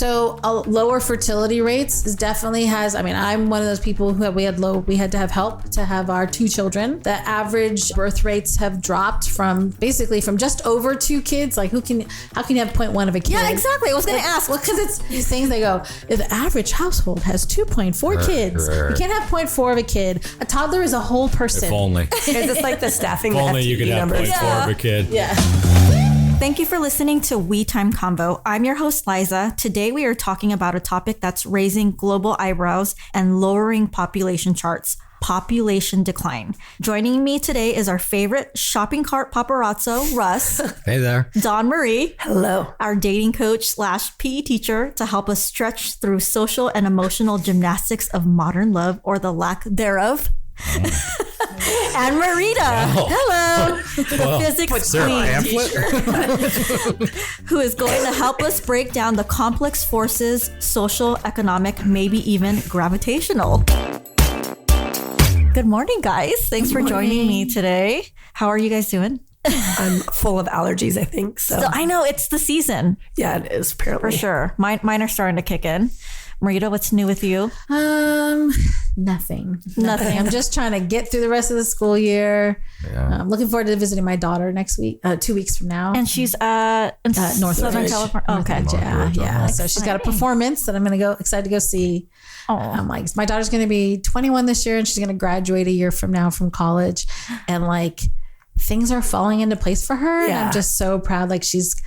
So lower fertility rates definitely has, I mean, I'm one of those people who we had to have help to have our 2 children. The average birth rates have dropped from just over 2 kids. Like how can you have 0.1 of a kid? Yeah, exactly. I was going to ask. Well, because it's these things they go, if the average household has 2.4 kids. You can't have 0.4 of a kid. A toddler is a whole person. If only. Is this like the staffing? If only you could have 0.4 of a kid. Yeah. Thank you for listening to We Time Convo. I'm your host, Liza. Today we are talking about a topic that's raising global eyebrows and lowering population charts: population decline. Joining me today is our favorite shopping cart paparazzo, Russ. Hey there. Dawn Marie. Hello. Our dating coach / PE teacher to help us stretch through social and emotional gymnastics of modern love or the lack thereof. And Marita, hello, the physics queen, who is going to help us break down the complex forces, social, economic, maybe even gravitational. Good morning, guys. Thanks for joining me today. How are you guys doing? I'm full of allergies, I think. So I know it's the season. Yeah, it is, apparently. For sure. Mine are starting to kick in. Marita, what's new with you? Nothing. I'm just trying to get through the rest of the school year. Yeah. I'm looking forward to visiting my daughter next week, 2 weeks from now. And she's in Southern California. Oh, okay. Yeah. So she's got a performance that I'm going to go, excited to go see. I'm like, my daughter's going to be 21 this year and she's going to graduate a year from now from college. And like things are falling into place for her. Yeah. And I'm just so proud. Like she's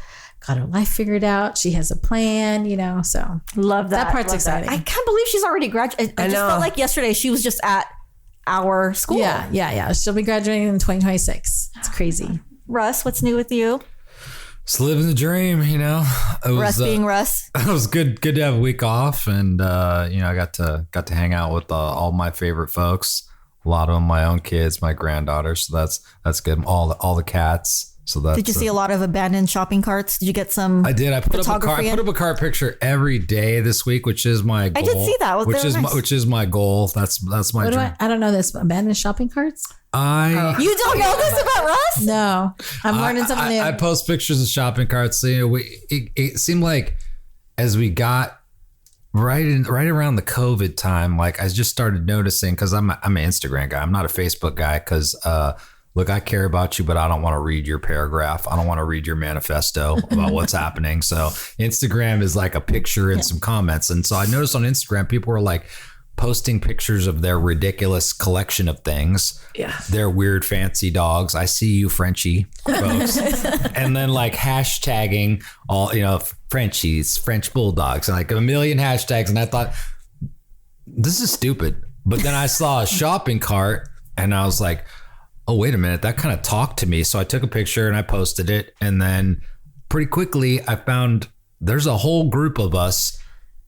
got her life figured out. She has a plan, so love that. That part's exciting. I can't believe she's already graduated. I just felt like yesterday she was just at our school. Yeah. She'll be graduating in 2026. It's crazy. Russ, what's new with you? Just living the dream, Russ being Russ. It was good to have a week off, and I got to hang out with all my favorite folks. A lot of them, my own kids, my granddaughter. So that's good. All the cats. So that's. Did you see a lot of abandoned shopping carts? Did you get some? I did. I put up a cart picture every day this week, which is my goal. I did see that. Which is my goal. That's my dream. I don't know this. Abandoned shopping carts? You don't know this about Russ? No. I'm learning something new. I post pictures of shopping carts. So, it seemed like as we got right around the COVID time, like I just started noticing, because I'm an Instagram guy. I'm not a Facebook guy because look, I care about you, but I don't want to read your paragraph. I don't want to read your manifesto about what's happening. So Instagram is like a picture and some comments. And so I noticed on Instagram, people were like posting pictures of their ridiculous collection of things. Yeah. Their weird fancy dogs. I see you, Frenchie, folks. And then like hashtagging all, Frenchies, French bulldogs, and like a million hashtags. And I thought, this is stupid. But then I saw a shopping cart and I was like, oh, wait a minute, that kind of talked to me. So I took a picture and I posted it. And then pretty quickly I found there's a whole group of us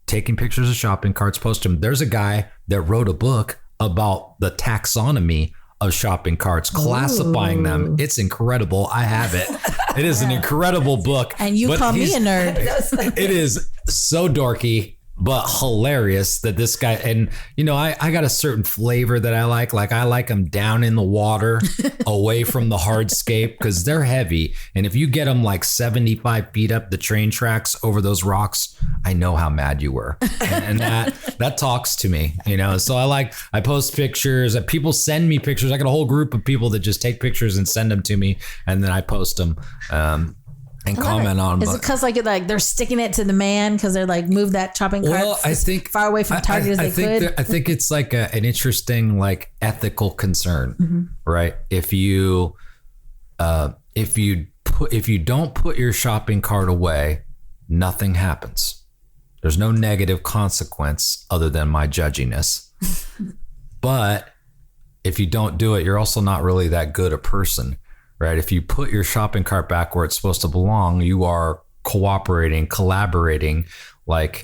taking pictures of shopping carts, post them. There's a guy that wrote a book about the taxonomy of shopping carts, classifying them. It's incredible. I have it. It is an incredible book. And you call me a nerd. It is so dorky, but hilarious that this guy, and I got a certain flavor that I like. Like I like them down in the water, away from the hardscape, because they're heavy. And if you get them like 75 feet up the train tracks over those rocks, I know how mad you were. And that talks to me, So I post pictures. People send me pictures. I got a whole group of people that just take pictures and send them to me, and then I post them. And comment on. Is it because like they're sticking it to the man because they're like move that shopping cart far away from Target as they could? I think it's like an interesting like ethical concern, right? If you don't put your shopping cart away, nothing happens. There's no negative consequence other than my judginess. But if you don't do it, you're also not really that good a person. Right. If you put your shopping cart back where it's supposed to belong, you are cooperating, collaborating, but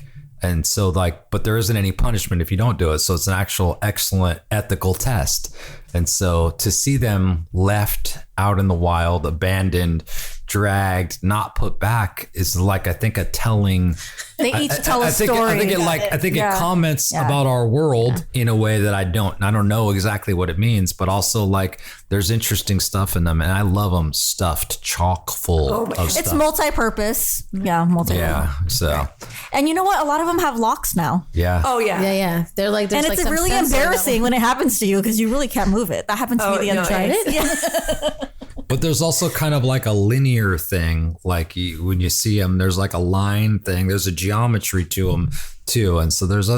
there isn't any punishment if you don't do it. So it's an actual excellent ethical test. And so to see them left out in the wild, abandoned, dragged, not put back is like, I think a telling. They each tell a story. I think it comments about our world in a way that I don't know exactly what it means, but also like there's interesting stuff in them, and I love them stuffed chock full of stuff. It's multi-purpose. Yeah, multi-purpose. Yeah. So. And you know what? A lot of them have locks now. Yeah. Oh yeah. Yeah. They're like, And it's really embarrassing when it happens to you because you really can't move it. That happened to me the other day. it? But there's also kind of like a linear thing. Like when you see them, there's like a line thing. There's a geometry to them too. And so there's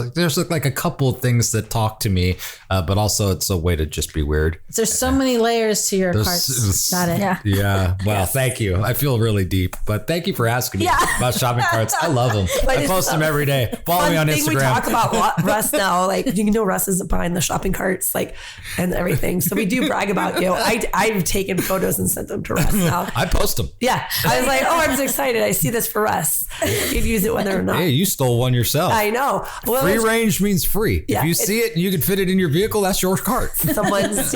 like a couple of things that talk to me, but also it's a way to just be weird. There's so many layers to your carts. Got it. Yeah. Yeah. Well, thank you. I feel really deep, but thank you for asking me about shopping carts. I love them. I post them every day. Follow me on Instagram. We talk about Russ now. Like, you know, Russ is behind the shopping carts, like, and everything. So we do brag about you. I've taken photos and sent them to Russ now. I post them. Yeah. I was like, oh, I'm so excited. I see this for Russ. You'd use it whether or not. Hey, you stole one yourself. I know. Well, free range means free. Yeah, if you see it and you can fit it in your vehicle, that's your cart. Someone's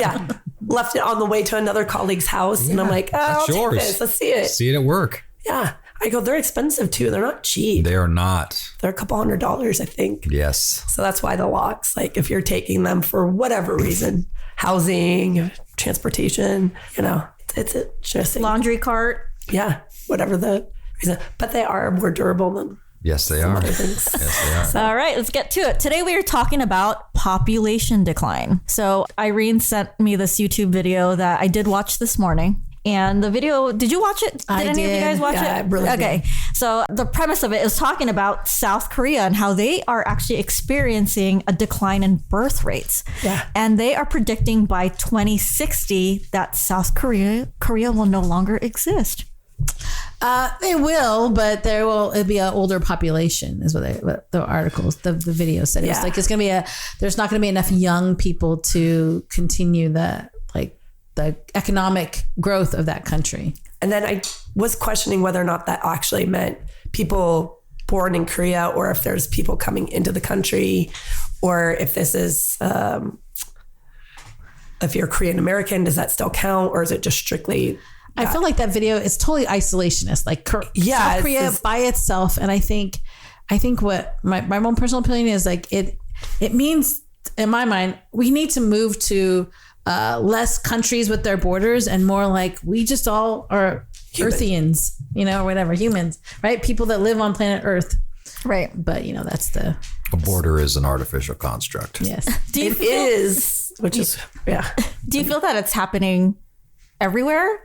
left it on the way to another colleague's house, and I'm like, oh, I'll take this. Let's see it. See it at work. Yeah. I go, they're expensive too. They're not cheap. They are not. They're a couple $100s, I think. Yes. So that's why the locks, like if you're taking them for whatever reason, housing, transportation, you know, it's interesting. Laundry cart. Yeah. Whatever the reason. But they are more durable than Yes, they are. Yes, they are. All right, let's get to it. Today we are talking about population decline. So Irene sent me this YouTube video that I did watch this morning. And the video, did you watch it? Did any of you guys watch it? Really okay. did. So the premise of it is talking about South Korea and how they are actually experiencing a decline in birth rates. Yeah. And they are predicting by 2060 that South Korea will no longer exist. They will, but it'll be an older population, is what the articles, the video said. It's like there's not going to be enough young people to continue the economic growth of that country. And then I was questioning whether or not that actually meant people born in Korea, or if there's people coming into the country, or if this is if you're Korean American, does that still count, or is it just strictly? I feel like that video is totally isolationist, like South Korea by itself. And I think what my own personal opinion is, like it means, in my mind, we need to move to less countries with their borders and more like we just all are Earthians, you know, or whatever, humans, right? People that live on planet Earth. Right. But, you know, that's a border is an artificial construct. Yes. Do you feel that it's happening everywhere?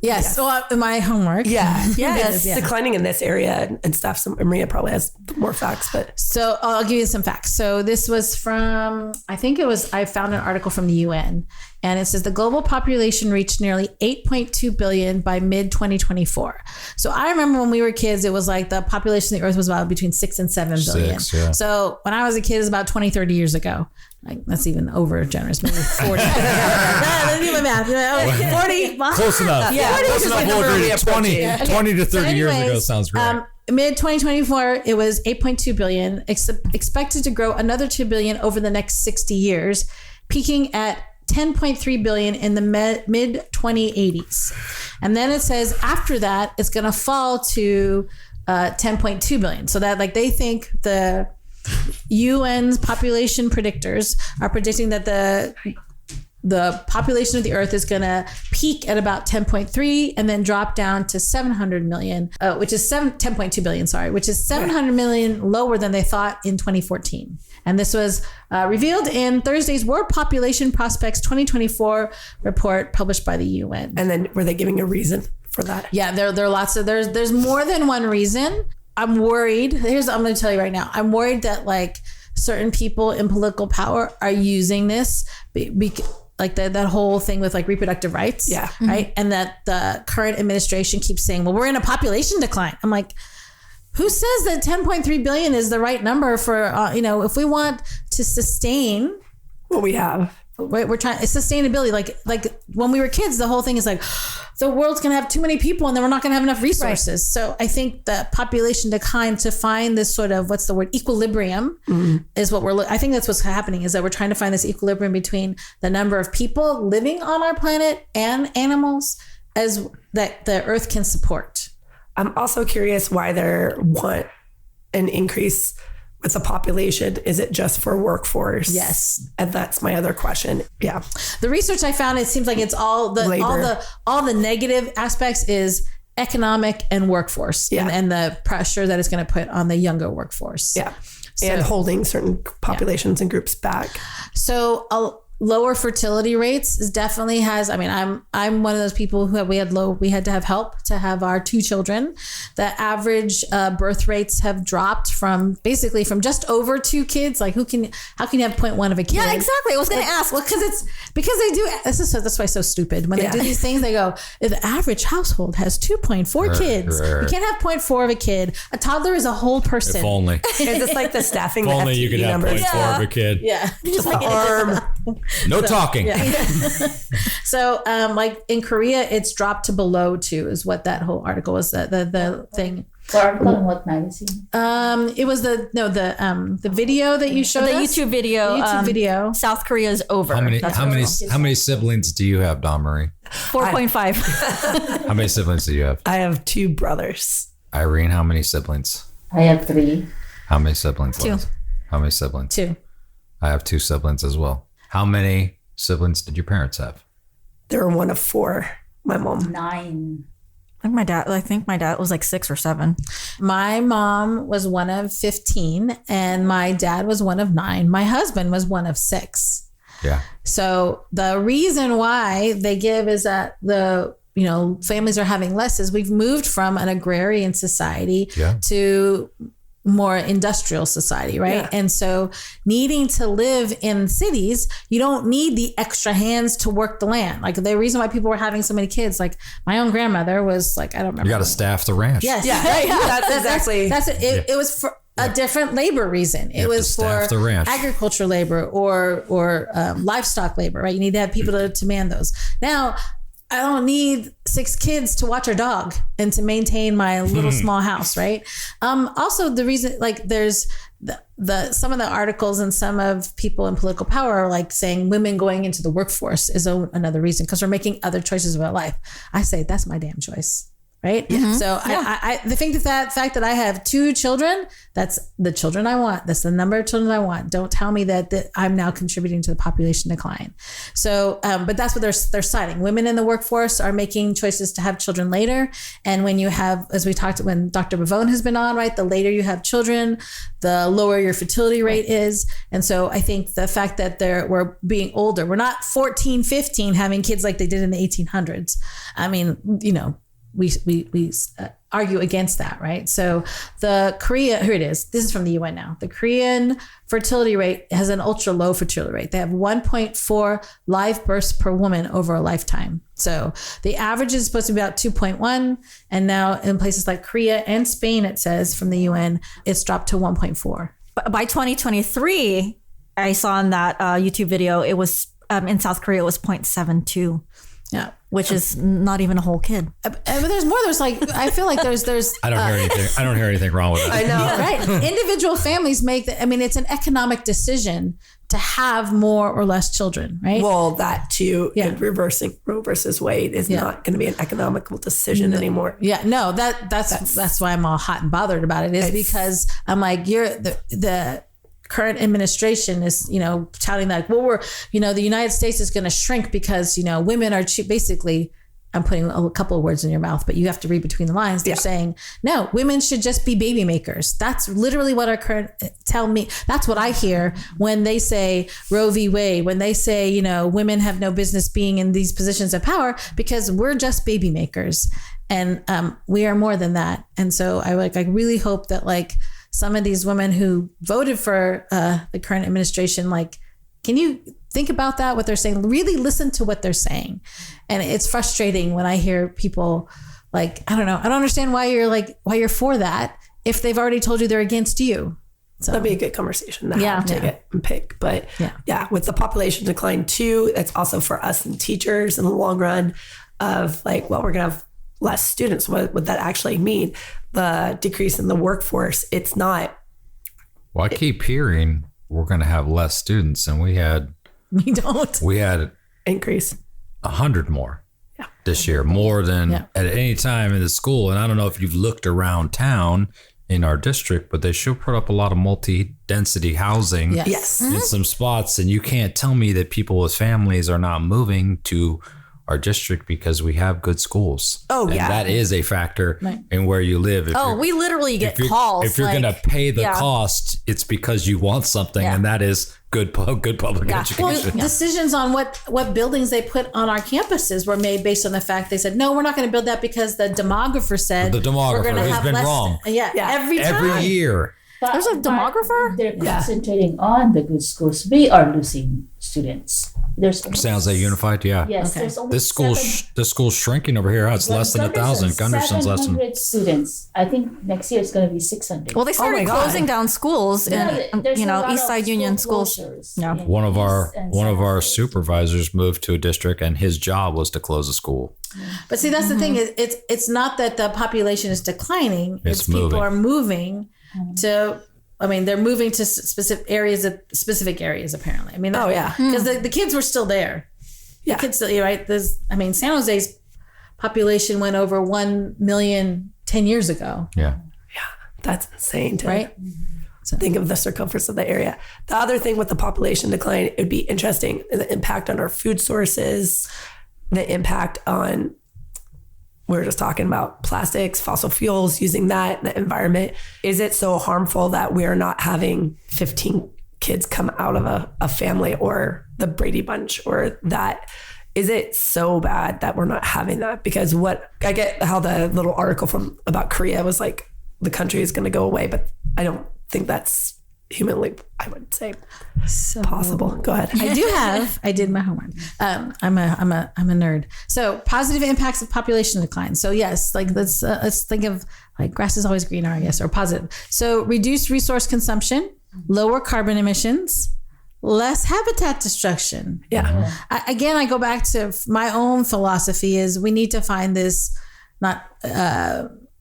Yes. So in my homework. It's declining in this area and stuff. So Maria probably has more facts, but. So I'll give you some facts. So this was from, I found an article from the UN, and it says the global population reached nearly 8.2 billion by mid 2024. So I remember when we were kids, it was like the population of the earth was about between 6 and 7 billion. So when I was a kid, it was about 20, 30 years ago. Like, that's even over generous, maybe 40. Let's do my math. 40. Close enough. Yeah. Close enough. We'll agree. 20 to 30 years ago sounds great. Mid 2024, it was 8.2 billion, expected to grow another 2 billion over the next 60 years, peaking at 10.3 billion in the mid 2080s. And then it says after that, it's going to fall to 10.2 billion. So that, like, they think the UN's population predictors are predicting that the population of the earth is going to peak at about 10.3 and then drop down to 700 million, which is 10.2 billion, which is 700 million lower than they thought in 2014. And this was revealed in Thursday's World Population Prospects 2024 report published by the UN. And then were they giving a reason for that? Yeah, there are lots of, there's more than one reason. I'm worried. I'm going to tell you right now. I'm worried that like certain people in political power are using this, like that whole thing with like reproductive rights. Yeah. Right. And that the current administration keeps saying, well, we're in a population decline. I'm like, who says that 10.3 billion is the right number for, if we want to sustain what we have? We're trying sustainability. Like when we were kids, the whole thing is like the world's going to have too many people and then we're not going to have enough resources. Right. So I think the population decline, to find this sort of, what's the word, equilibrium is what I think that's what's happening, is that we're trying to find this equilibrium between the number of people living on our planet and animals, as that the earth can support. I'm also curious why they want an increase with the population. Is it just for workforce? Yes. And that's my other question. Yeah. The research I found, it seems like it's all the negative aspects is economic and workforce, and the pressure that it's going to put on the younger workforce. Yeah. And holding certain populations and groups back. So lower fertility rates is definitely has. I mean, I'm one of those people who we had to have help to have our 2 children. The average birth rates have dropped from just over 2 kids. Like how can you have 0.1 of a kid? Yeah, exactly. I was going to ask. Well, because they do. That's why it's so stupid. When they do these things, they go, the average household has 2.4 kids. You can't have 0.4 of a kid. A toddler is a whole person. If only. Is this like the staffing? If only you could have numbers? 0.4 of a kid. Yeah. Just like arm. No talking. Yeah. So, like in Korea, it's dropped to below 2 is what that whole article was. The thing. The article in what magazine? It was the video that you showed The us. YouTube video. The YouTube video. South Korea is over. How many siblings do you have, Dawn Marie? 4.5. How many siblings do you have? I have 2 brothers. Irene, how many siblings? I have 3. How many siblings? 2. Liz? How many siblings? 2. I have 2 siblings as well. How many siblings did your parents have? They were one of 4. My mom. 9. I think my dad was like 6 or 7. My mom was one of 15 and my dad was one of 9. My husband was one of 6. Yeah. So the reason why they give is that families are having less is we've moved from an agrarian society to more industrial society, right? Yeah. And so needing to live in cities, you don't need the extra hands to work the land. Like the reason why people were having so many kids, like my own grandmother was like, I don't remember. You got to staff the ranch. Yes. Yeah. That's exactly. That's it. It was for a different labor reason. It was for the ranch. agriculture labor or livestock labor, right? You need to have people to man those. Now, I don't need 6 kids to watch our dog and to maintain my little small house, right? Also, the reason, like, there's some of the articles and some of people in political power are like saying women going into the workforce is another reason because we're making other choices about life. I say that's my damn choice. Right. Mm-hmm. So I think that fact that I have 2 children, that's the children I want. That's the number of children I want. Don't tell me that I'm now contributing to the population decline. So, but that's what they're citing. Women in the workforce are making choices to have children later. And when you have, as we talked, when Dr. Bavone has been on, right, the later you have children, the lower your fertility rate is. And so I think the fact that we're being older, we're not 14, 15 having kids like they did in the 1800s. I mean, we argue against that, right? So here it is. This is from the UN now. The Korean fertility rate has an ultra low fertility rate. They have 1.4 live births per woman over a lifetime. So the average is supposed to be about 2.1. And now in places like Korea and Spain, it says from the UN, it's dropped to 1.4. By 2023, I saw in that YouTube video, it was in South Korea, it was 0.72. Yeah. Which is not even a whole kid. But there's more. There's like, I feel like there's. I don't hear anything wrong with that. I know. Right. Individual families it's an economic decision to have more or less children, right? Well, that too, reversing Roe versus Wade is not going to be an economical decision anymore. Yeah, no, that's why I'm all hot and bothered about it is because I'm like, the current administration is, touting that, the United States is going to shrink because, women are cheap. Basically, I'm putting a couple of words in your mouth, but you have to read between the lines. They're saying, no, women should just be baby makers. That's literally what that's what I hear when they say Roe v. Wade, when they say, women have no business being in these positions of power because we're just baby makers. And we are more than that. And so I really hope that some of these women who voted for the current administration, can you think about that, what they're saying? Really listen to what they're saying. And it's frustrating when I hear people I don't know. I don't understand why you're for that if they've already told you they're against you. So that'd be a good conversation to have, take it and pick. But with the population decline too, it's also for us and teachers in the long run of we're going to have less students. What would that actually mean? The decrease in the workforce, it's not. Well, I keep hearing we're going to have less students, and we had increase 100 more. Yeah. this year, more than Yeah. at any time in the school. And I don't know if you've looked around town in our district, but they should put up a lot of multi-density housing Yes. in some spots. And you can't tell me that people with families are not moving to our district because we have good schools. Oh, and yeah. that is a factor in where you live. If Oh, you're- we literally get if you're, calls. if you're like, going to pay the yeah. cost, it's because you want something, Yeah. and that is good public Well, education. decisions on what buildings they put on our campuses were made based on the fact they said, no, we're not going to build that because the demographer said The demographer we're gonna has have been less. wrong. Yeah, every time. Every year. But- There's a but demographer? They're concentrating on the good schools. We are losing students. There's only Sounds like unified. Yeah. Yes, Okay. there's only This school's shrinking over here. It's less than 1,000. Gunderson's less than. 700 students. I think next year it's going to be 600. Well, they started God. closing down schools in, there's a lot East of Side Union school schools. closures Yeah. in One of East and our South. supervisors moved to a district, and his job was to close a school. But see, that's the thing. It's not that the population is declining. It's people moving. are moving to. I mean, they're moving to specific areas. Apparently. I mean, Oh, yeah. because the kids were still there. Yeah. The kids still, right? San Jose's population went over 1 million 10 years ago, Yeah. That's insane. To right? think of the circumference of the area. The other thing with the population decline, it would be interesting, the impact on our food sources, the impact on, we were just talking about plastics, fossil fuels, using that in the environment. Is it so harmful that we're not having 15 kids come out of a family, or the Brady Bunch, or that? Is it so bad that we're not having that? Because what I get how the little article about Korea was like, the country is going to go away, but I don't think that's humanly, I would say, possible. Go ahead. I did my homework. I'm a nerd. So positive impacts of population decline. So yes, like let's think of like grass is always greener, I guess, or positive. So reduced resource consumption, lower carbon emissions, less habitat destruction. Yeah. I go back to my own philosophy is we need to find this not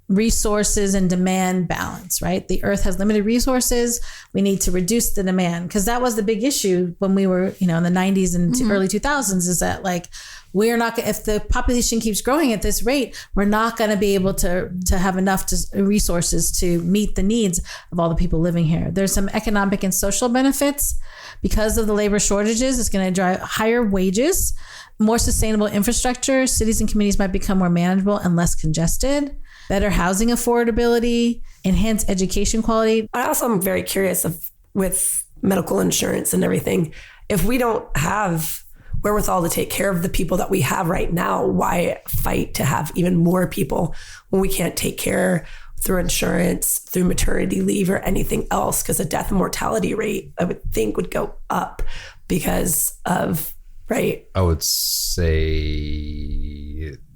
resources and demand balance, right? The earth has limited resources. We need to reduce the demand, because that was the big issue when we were, in the 90s and early 2000s, is that like, we're not, if the population keeps growing at this rate, we're not going to be able to have enough resources to meet the needs of all the people living here. There's some economic and social benefits because of the labor shortages. It's going to drive higher wages, more sustainable infrastructure. Cities and communities might become more manageable and less congested. Better housing affordability, enhanced education quality. I also am very curious with medical insurance and everything, if we don't have wherewithal to take care of the people that we have right now, why fight to have even more people when we can't take care through insurance, through maternity leave, or anything else? Because the death and mortality rate, I would think, would go up because of, right? I would say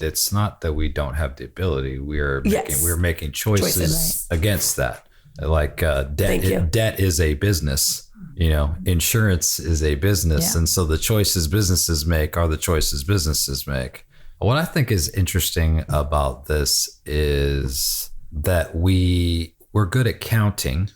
it's not that we don't have the ability. We're making choices against that. Like debt is a business. Insurance is a business, and so the choices businesses make are the choices businesses make. What I think is interesting about this is that we're good at counting,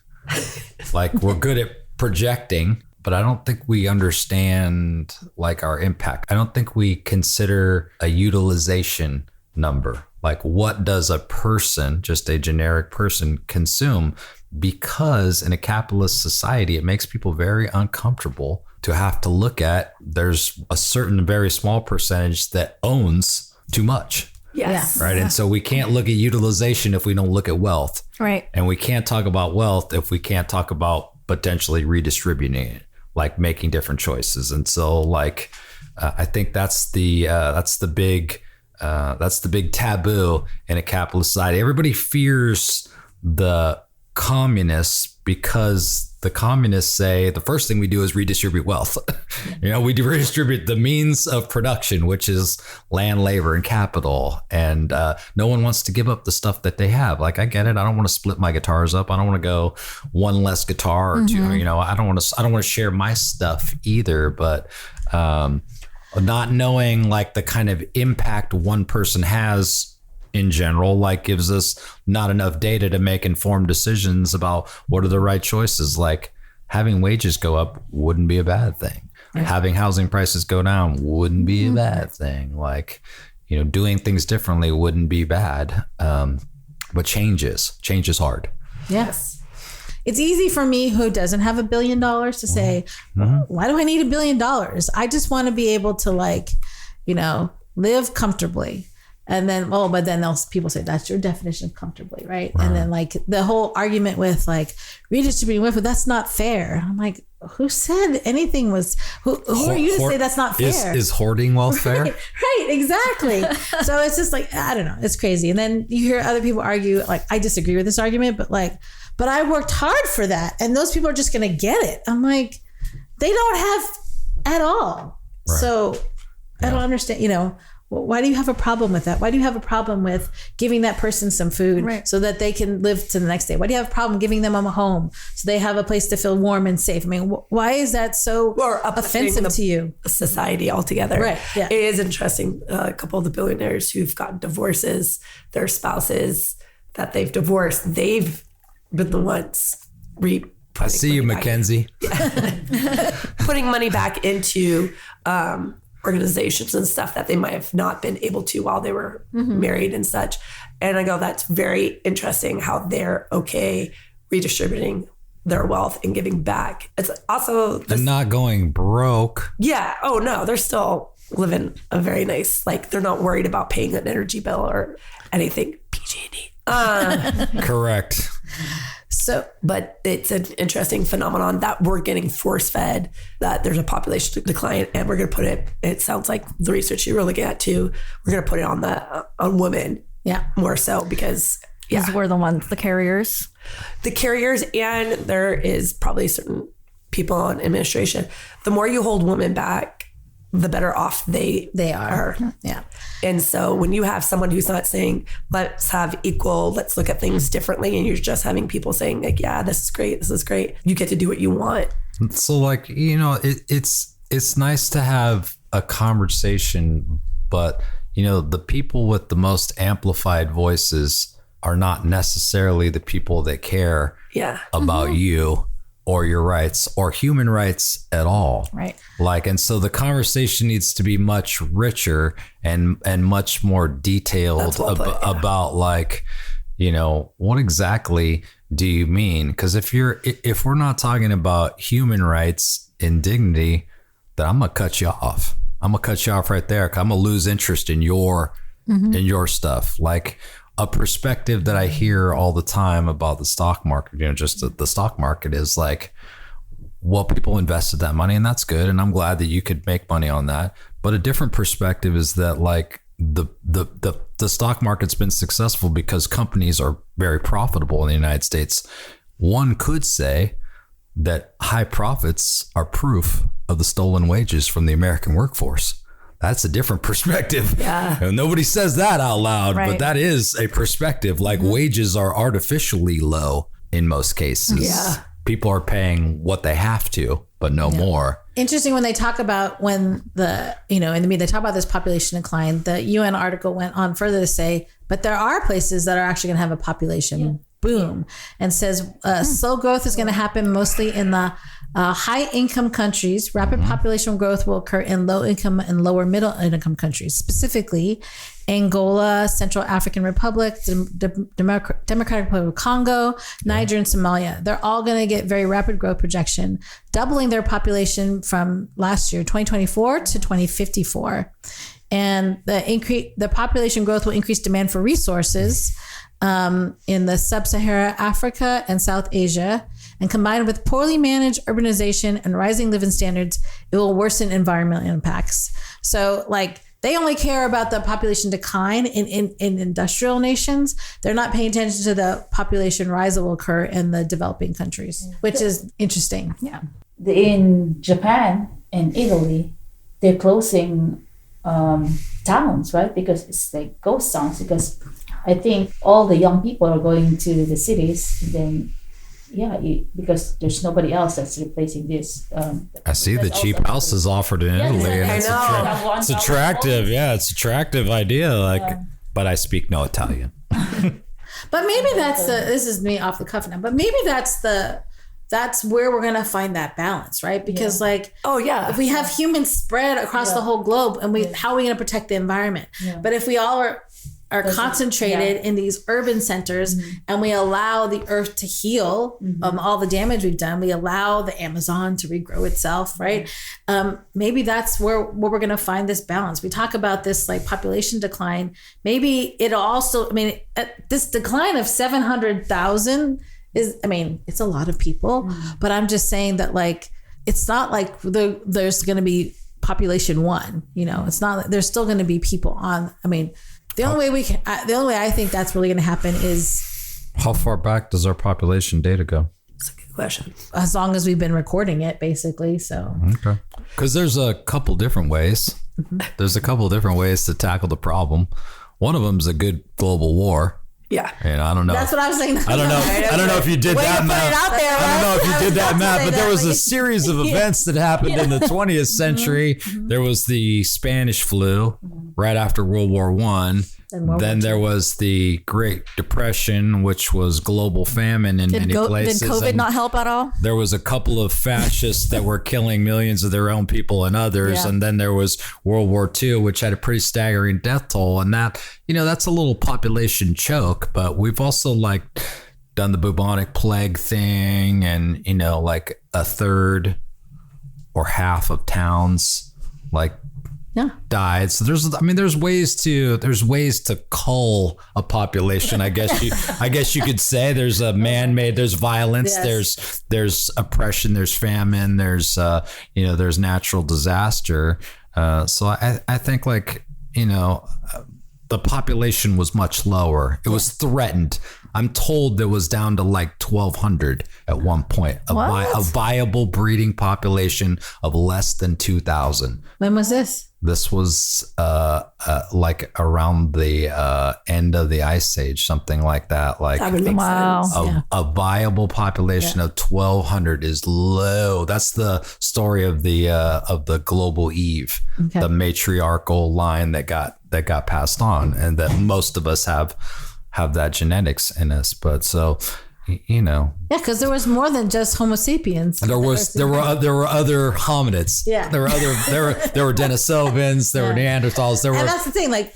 like we're good at projecting. But I don't think we understand like our impact. I don't think we consider a utilization number. Like what does a person, just a generic person, consume? Because in a capitalist society, it makes people very uncomfortable to have to look at, there's a certain very small percentage that owns too much. Yes. Right. And so we can't look at utilization if we don't look at wealth. Right. And we can't talk about wealth if we can't talk about potentially redistributing it, like making different choices. And so like, I think that's the big taboo in a capitalist society. Everybody fears the communists because the communists say the first thing we do is redistribute wealth. We redistribute the means of production, which is land, labor, and capital. And no one wants to give up the stuff that they have. Like, I get it. I don't want to split my guitars up. I don't want to go one less guitar or two. I don't want to share my stuff either. But not knowing like the kind of impact one person has in general, like gives us not enough data to make informed decisions about what are the right choices. Like having wages go up wouldn't be a bad thing. Right. Having housing prices go down wouldn't be a bad thing. Like, doing things differently wouldn't be bad. But change is hard. Yes. It's easy for me who doesn't have $1 billion to say, why do I need $1 billion? I just want to be able to live comfortably. And then, but then people say that's your definition of comfortably, right? And then the whole argument with redistributing wealth, that's not fair. I'm like, who said anything was? Who are you to say that's not fair? Is hoarding wealth fair? Right, exactly. So it's just I don't know, it's crazy. And then you hear other people argue, I disagree with this argument, but I worked hard for that, and those people are just going to get it. I'm like, they don't have at all. Right. So I don't understand. Why do you have a problem with that? Why do you have a problem with giving that person some food so that they can live to the next day? Why do you have a problem giving them a home so they have a place to feel warm and safe? I mean, why is that so offensive to you? Society altogether. Right. Yeah. It is interesting. A couple of the billionaires who've gotten divorces, their spouses that they've divorced, they've been the ones I see you, Mackenzie. Putting money back into organizations and stuff that they might have not been able to while they were married and such. And I go, that's very interesting how they're okay redistributing their wealth and giving back. It's also and not going broke. Yeah. Oh no, they're still living a very nice, they're not worried about paying an energy bill or anything. PG&E. Correct. But it's an interesting phenomenon that we're getting force fed, that there's a population decline, and we're going to put it sounds like the research you were looking at too, we're going to put it on women. Yeah. More so because we're the carriers. The carriers, and there is probably certain people in administration. The more you hold women back, the better off they are. Yeah. And so when you have someone who's not saying, let's look at things differently, and you're just having people saying this is great, you get to do what you want. So it's nice to have a conversation, but the people with the most amplified voices are not necessarily the people that care about you or your rights or human rights at all. Right. And so the conversation needs to be much richer and much more detailed about what exactly do you mean? Because if we're not talking about human rights and dignity, then I'm gonna cut you off. I'm gonna cut you off right there. 'Cause I'm gonna lose interest in your stuff. A perspective that I hear all the time about the stock market, just the stock market is people invested that money, and that's good. And I'm glad that you could make money on that. But a different perspective is that the stock market's been successful because companies are very profitable in the United States. One could say that high profits are proof of the stolen wages from the American workforce. That's a different perspective. Yeah. Nobody says that out loud, but that is a perspective. Wages are artificially low in most cases. Yeah. People are paying what they have to, but no more. Interesting when they talk about in the media, they talk about this population decline. The UN article went on further to say, but there are places that are actually going to have a population boom, and says slow growth is going to happen mostly in the high income countries. Rapid population growth will occur in low income and lower middle income countries, specifically Angola, Central African Republic, Democratic Republic of Congo, Niger, and Somalia. They're all going to get very rapid growth projection, doubling their population from last year, 2024 to 2054. And the population growth will increase demand for resources in the sub-Saharan Africa and South Asia. And combined with poorly managed urbanization and rising living standards, it will worsen environmental impacts. So they only care about the population decline in industrial nations. They're not paying attention to the population rise that will occur in the developing countries, which is interesting. Yeah. In Japan and Italy, they're closing towns, right? Because it's ghost towns, because I think all the young people are going to the cities, and then because there's nobody else that's replacing this. I see the cheap houses offered in Italy, and it's attractive. Yeah, it's attractive idea. But I speak no Italian. But maybe this is me off the cuff now. But maybe that's the that's where we're going to find that balance, right? Because like, if we have humans spread across the whole globe, and how are we going to protect the environment? But if we all are concentrated in these urban centers, and we allow the earth to heal all the damage we've done, we allow the Amazon to regrow itself, right? Maybe that's where we're going to find this balance. We talk about this like population decline. Maybe it'll also, this decline of 700,000 is, it's a lot of people, but I'm just saying that like, it's not like there's going to be population one, it's not, there's still going to be people on, the only way I think that's really going to happen is, how far back does our population data go? That's a good question. As long as we've been recording it, basically. So okay, because there's a couple different ways. There's a couple different ways to tackle the problem. One of them is a good global war. Yeah, and I don't know. That's what I was saying. I don't know. I don't know if you did that math. I don't know if you did that math, but there was a series of events that happened in the 20th century. There was the Spanish flu right after World War I. Then there was the Great Depression, which was global famine in many places. Did COVID not help at all? There was a couple of fascists that were killing millions of their own people and others. Yeah. And then there was World War II, which had a pretty staggering death toll. And that, that's a little population choke. But we've also like done the bubonic plague thing, and, like a third or half of towns like died. So there's ways to cull a population. I guess you could say there's a man-made, there's violence, there's oppression, there's famine, there's there's natural disaster. So I think like, the population was much lower. It was threatened. I'm told it was down to like 1,200 at one point. A viable breeding population of less than 2,000. When was this? This was like around the end of the Ice Age, something like that. Like, that would make sense. A viable population of 1,200 is low. That's the story of the global Eve, the matriarchal line that got passed on, and that most of us have that genetics in us. But so, because there was more than just Homo sapiens. There were other hominids. Yeah, there were Denisovans, there were Neanderthals. And that's the thing. Like,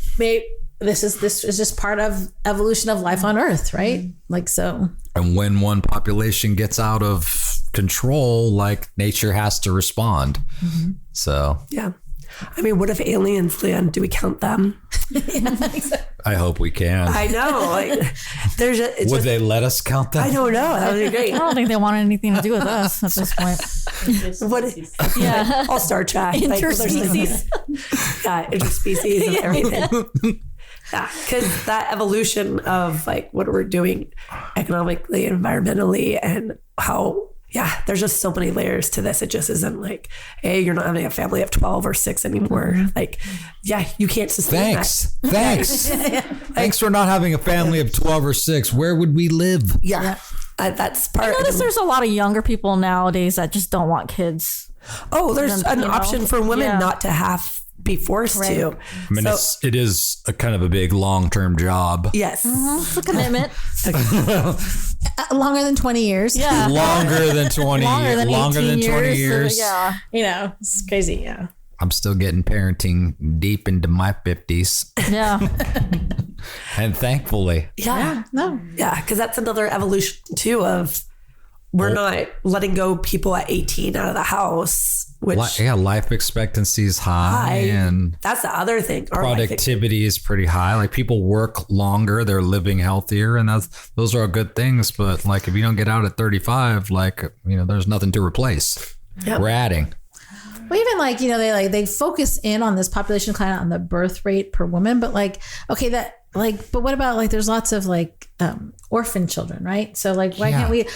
this is just part of evolution of life on Earth, right? Like so. And when one population gets out of control, like nature has to respond. So yeah. What if aliens land? Do we count them? I hope we can. I know. Like, would they let us count them? I don't know. That would be great. I don't think they want anything to do with us at this point. All Star Trek. Interspecies. Interspecies and everything. Yeah, because that evolution of like what we're doing economically, environmentally, and how. Yeah, there's just so many layers to this. It just isn't like, hey, you're not having a family of 12 or 6 anymore. Like, you can't sustain that. Thanks. Thanks for not having a family of 12 or 6. Where would we live? Yeah. That's part of it. There's a lot of younger people nowadays that just don't want kids. Oh, there's an option for women not to be forced to. It is a kind of a big long-term job. Yes. It's a commitment. Longer than 20 years. Yeah. Longer than 20 years. Longer than 20 years. Yeah. It's crazy. Yeah. I'm still getting parenting deep into my 50s. Yeah. And thankfully. Yeah. No. Yeah. Because that's another evolution too of we're not letting go people at 18 out of the house. Which life expectancy is high, and that's the other thing. Productivity is pretty high. Like people work longer, they're living healthier, and those are good things. But like if you don't get out at 35, there's nothing to replace. Yep. We're adding. Well, even they focus in on this population decline on the birth rate per woman, but but what about there's lots of orphan children, right? So why can't we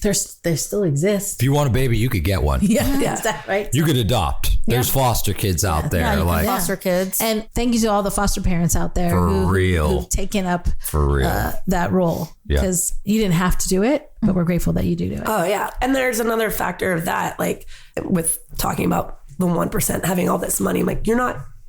they still exist. If you want a baby, you could get one. Yeah. Is that right? You could adopt. There's foster kids out there. Foster kids. And thank you to all the foster parents out there who've taken up that role. Because you didn't have to do it, but we're grateful that you do it. Oh, yeah. And there's another factor of that, with talking about the 1% having all this money,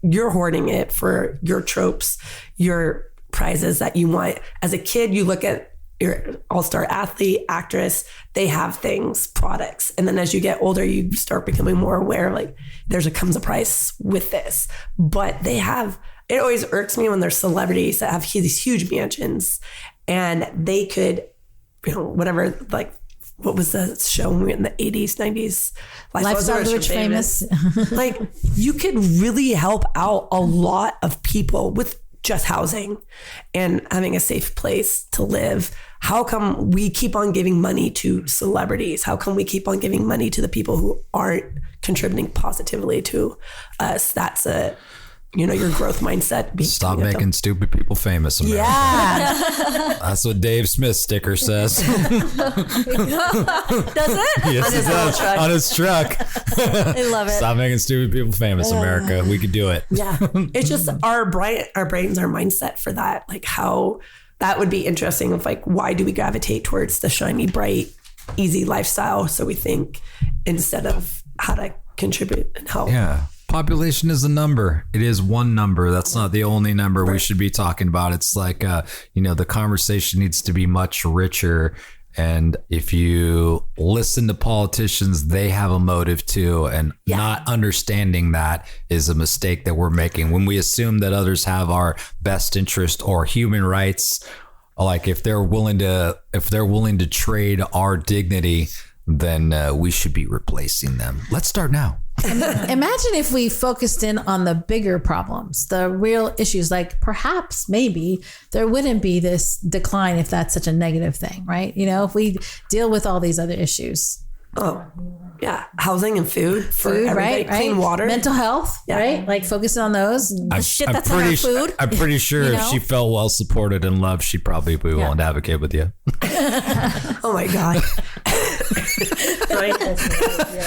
you're hoarding it for your tropes, your prizes that you want. As a kid, you look at you're an all-star athlete, actress, they have things, products. And then as you get older, you start becoming more aware, like comes a price with this. But it always irks me when there's celebrities that have these huge mansions and they could, whatever, like, what was the show in the 80s, 90s? Lifestyle of the Rich Famous. Like, you could really help out a lot of people with just housing and having a safe place to live. How come we keep on giving money to celebrities? How come we keep on giving money to the people who aren't contributing positively to us? That's your growth mindset. Stop making stupid people famous, America. Yeah. That's what Dave Smith's sticker says. Does it? Yes, it does. On his truck. I love it. Stop making stupid people famous, America. We could do it. Yeah. It's just our brains, our mindset for that. Like, how that would be interesting of, like, why do we gravitate towards the shiny, bright, easy lifestyle? So we think instead of how to contribute and help. Yeah. Population is a number. It is one number. That's not the only number we should be talking about. It's like, the conversation needs to be much richer. And if you listen to politicians, they have a motive too. And not understanding that is a mistake that we're making. When we assume that others have our best interest or human rights, like if they're willing to trade our dignity, then we should be replacing them. Let's start now. Imagine if we focused in on the bigger problems, the real issues, like perhaps maybe there wouldn't be this decline if that's such a negative thing, right? If we deal with all these other issues. Oh, yeah. Housing and food for everybody. Right? Clean water. Mental health, right? Like focusing on those. The shit that's in our food. I'm pretty sure if she felt well supported and loved, she'd probably be willing to advocate with you. Oh my God. Right?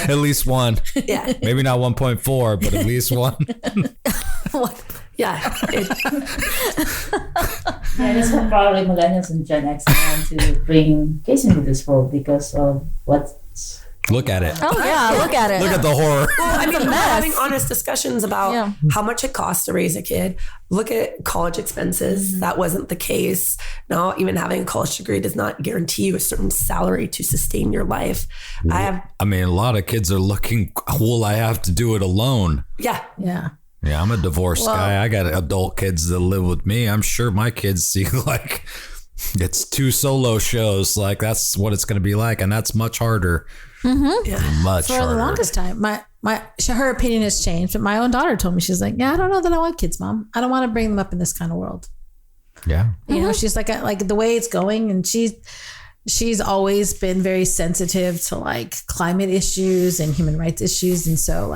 At least one. Yeah. Maybe not 1.4, but at least one. Yeah. That's what probably millennials and Gen X want to bring kids into this world because of what's. Look at it. Oh yeah, look at it. Look at the horror. Well, I mean, we're having honest discussions about how much it costs to raise a kid. Look at college expenses. Mm-hmm. That wasn't the case. Now, even having a college degree does not guarantee you a certain salary to sustain your life. A lot of kids are looking, will I have to do it alone? Yeah. Yeah. Yeah, I'm a divorced guy. I got adult kids that live with me. I'm sure my kids see like it's 2 solo shows. Like that's what it's going to be like. And that's much harder. Mm-hmm. Yeah. For the longest time, her opinion has changed, but my own daughter told me, she's like, I don't know that I want kids, Mom. I don't want to bring them up in this kind of world. Yeah. She's like the way it's going, and she's always been very sensitive to like climate issues and human rights issues. And so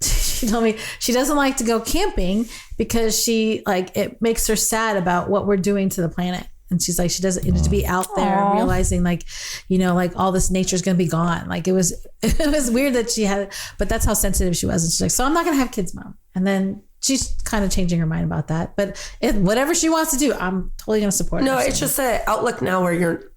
she told me she doesn't like to go camping because it makes her sad about what we're doing to the planet. And she's like, she doesn't need to be out there realizing all this nature is going to be gone. Like it was weird that she had, but that's how sensitive she was. And she's like, so I'm not going to have kids, Mom. And then she's kind of changing her mind about that, but whatever she wants to do, I'm totally going to support her. No, it's just an outlook now where you're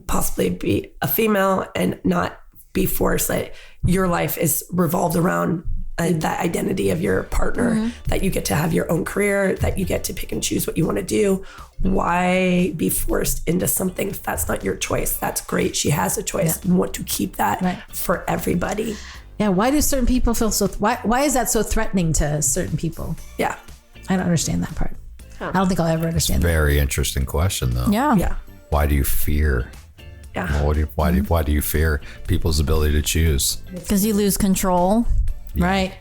possibly be a female and not be forced that your life is revolved around that identity of your partner, that you get to have your own career, that you get to pick and choose what you want to do. Why be forced into something if that's not your choice? That's great. She has a choice. You want to keep that for everybody. Yeah. Why do certain people feel so, why is that so threatening to certain people? Yeah. I don't understand that part. I don't think I'll ever understand that. Very interesting question though. Yeah. Yeah. Why do you fear? Yeah. Well, why do you fear people's ability to choose? Because you lose control. Right.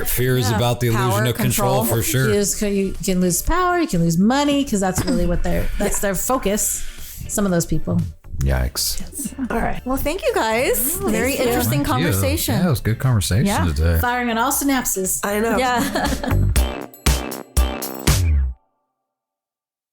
Fear is about the illusion of control for sure. You can lose power, you can lose money, because that's really what that's their focus. Some of those people. Yikes. Yes. All right. Well, thank you guys. Very interesting conversation. Yeah, it was a good conversation today. Firing on all synapses. I know. Yeah.